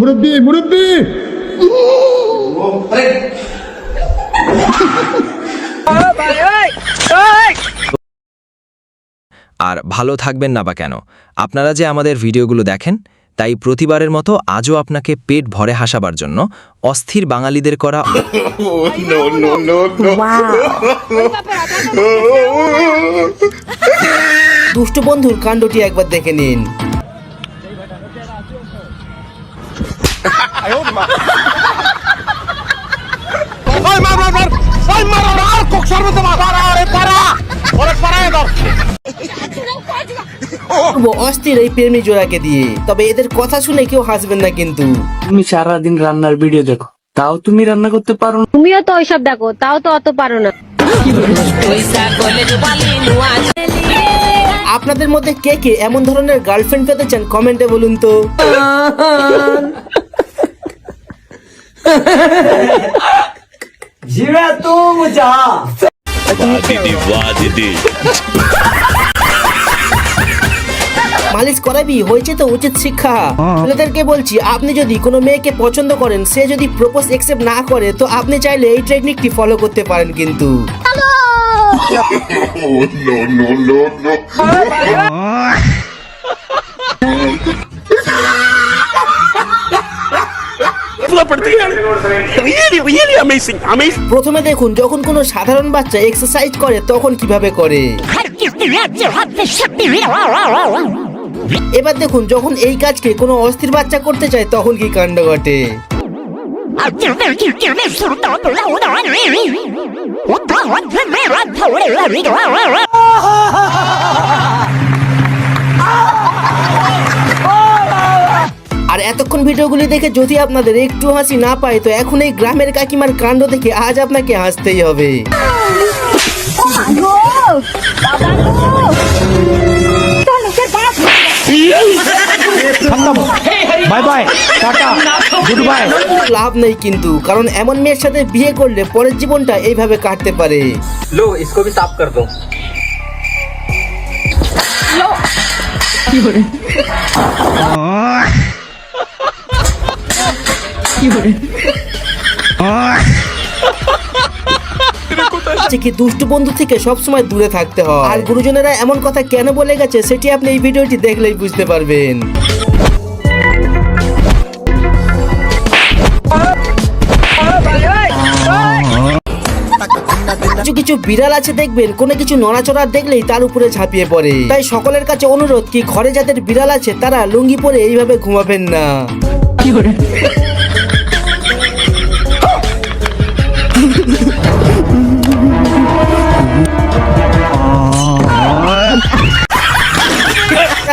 মুরব্বি মুরব্বি আর ভালো থাকবেন না বা কেন, আপনারা যে আমাদের ভিডিওগুলো দেখেন, তাই প্রতিবারের মতো আজও আপনাকে পেট ভরে হাসাবার জন্য অস্থির বাঙালিদের করা দুষ্টু বন্ধুর কাণ্ডটি একবার দেখে নিন। অস্থির এই প্রেমী জোড়াকে দিয়ে, তবে এদের কথা শুনে কেউ হাসবেন না কিন্তু। তুমি সারাদিন রান্নার ভিডিও দেখো, তাও তুমি রান্না করতে পারো না? তুমিও তো ওইসব দেখো, তাও তো অত পারো না। আপনাদের মধ্যে কে কে এমন ধরনের গার্লফ্রেন্ড পেতে চান কমেন্টে বলুন তো। মালিশ করাবি, হয়েছে তো উচিত শিক্ষা। ছেলেদেরকে বলছি, আপনি যদি কোনো মেয়েকে পছন্দ করেন, সে যদি প্রপোজ অ্যাকসেপ্ট না করে, তো আপনি চাইলে এই টেকনিকটি ফলো করতে পারেন কিন্তু। প্রথমে দেখুন, যখন কোনো সাধারণ বাচ্চা এক্সারসাইজ করে তখন কিভাবে করে। এবার দেখুন, যখন এই কাজকে কোনো অস্থির বাচ্চা করতে চায় তখন কি কাণ্ড ঘটে। আর এতক্ষণ ভিডিওগুলি দেখে যদি আপনাদের একটু হাসি না পায়, তো এখন এই গ্রামের কাকিমার কাণ্ড দেখে আজ আপনাকে হাসতেই হবে। Bye bye tata goodbye. লাভ নেই কিন্তু, কারণ এমন মেয়ের সাথে বিয়ে করলে পরের জীবনটা এইভাবে কাটতে পারে। লো इसको भी साफ कर दो। কি দুষ্টু বন্ধু থেকে সবসময় দূরে থাকতে হয়। আর গুরুজনেরা এমন কথা কেন বলে গেছে সেটি আপনি এই ভিডিওটি দেখলেই বুঝতে পারবেন। কিছু কিছু বিড়াল আছে দেখবেন, কোনো কিছু নড়াচড়া দেখলেই তার উপরে ঝাঁপিয়ে পড়ে। তাই সকলের কাছে অনুরোধ, কি ঘরে যাদের বিড়াল আছে তারা লুঙ্গি পরে এইভাবে ঘুমাবেন না।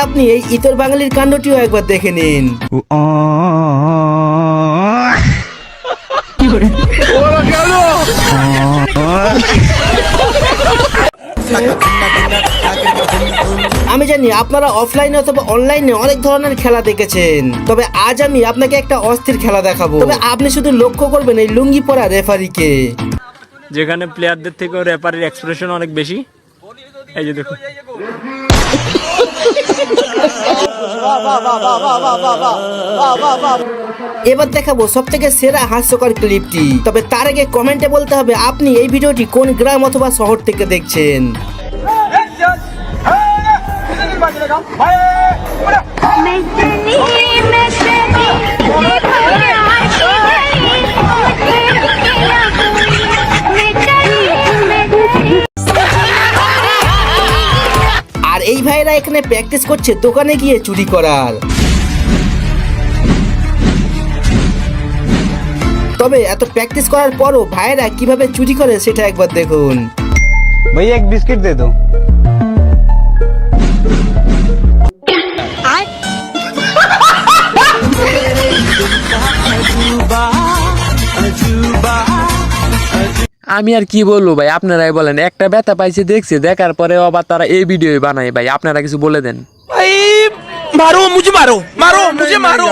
আপনি এই ইতর বাঙালির কাণ্ডটিও একবার দেখে নিন। আমি জানি আপনারা অফলাইনে অথবা অনলাইনে অনেক ধরনের খেলা দেখেছেন, তবে আজ আমি আপনাকে একটা অস্থির খেলা দেখাবো। তবে আপনি শুধু লক্ষ্য করবেন এই লুঙ্গি পরা রেফারিকে, যেখানে প্লেয়ারদের থেকেও রেফারির এক্সপ্রেশন অনেক বেশি। এই যে দেখো, এবার দেখাবো সব থেকে সেরা হাস্যকর ক্লিপটি। তবে তার আগে কমেন্টে বলতে হবে আপনি এই ভিডিওটি কোন গ্রাম অথবা শহর থেকে দেখছেন। আর এই ভাইরা এখানে প্র্যাকটিস করছে দোকানে গিয়ে চুরি করার। তবে এত প্র্যাকটিস করার পরও ভাইরা কিভাবে চুরি করে সেটা একবার দেখুন। ভাই এক বিস্কিট দে দো। আমি আর কি বলবো ভাই, আপনারাই বলেন। একটা ব্যথা পাইছে দেখছে, দেখার পরে আবার তারা এই ভিডিও বানায়। ভাই আপনারা কিছু বলে দেন। मारो मुझे, मारो मारो मुझे, मारो।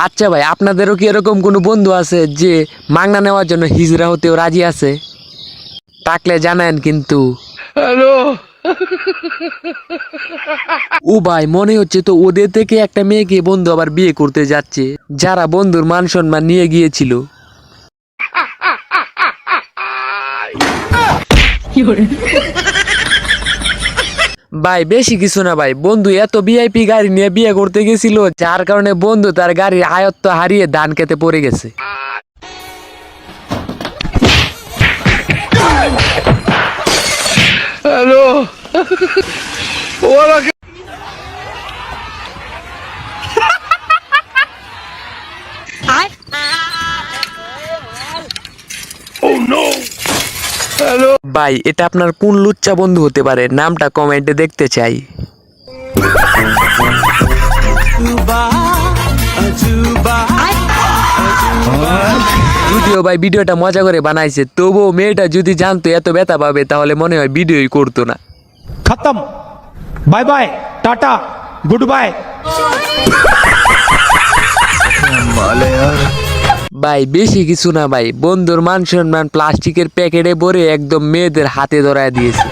আচ্ছা ভাই, আপনাদেরও কি এরকম কোনো বন্ধু আছে যে মাংনা নেওয়ার জন্য হিজড়া হতেও রাজি আছে? থাকলে জানেন কিন্তু। ও ভাই মনে হচ্ছে তো ওদের থেকে একটা মেয়েকে বন্ধু আবার বিয়ে করতে যাচ্ছে, যারা বন্ধুর মান সম্মান নিয়ে গিয়েছিল। ভাই বেশি কিছু না ভাই, বন্ধু এত ভিআইপি গাড়ি নিয়ে বিয়ে করতে গেছিল, যার কারণে বন্ধু তার গাড়ির আয়ত্ত হারিয়ে ধান খেতে পড়ে গেছে। ভাই এটা আপনার কোন লুচ্চা বন্ধু হতে পারে, নামটা কমেন্টে দেখতে চাই। যদিও ভাই ভিডিওটা মজা করে বানাইছে, তবুও মেয়েটা যদি জানতো এত ব্যথা পাবে তাহলে মনে হয় ভিডিওই করতো না। खत्म bye bye tata good bye. ভাই বেশি কিছু না ভাই, বন্ধুর মান সম্মান প্লাস্টিকের প্যাকেটে ভরে একদম মেয়েদের হাতে ধরায় দিয়েছে।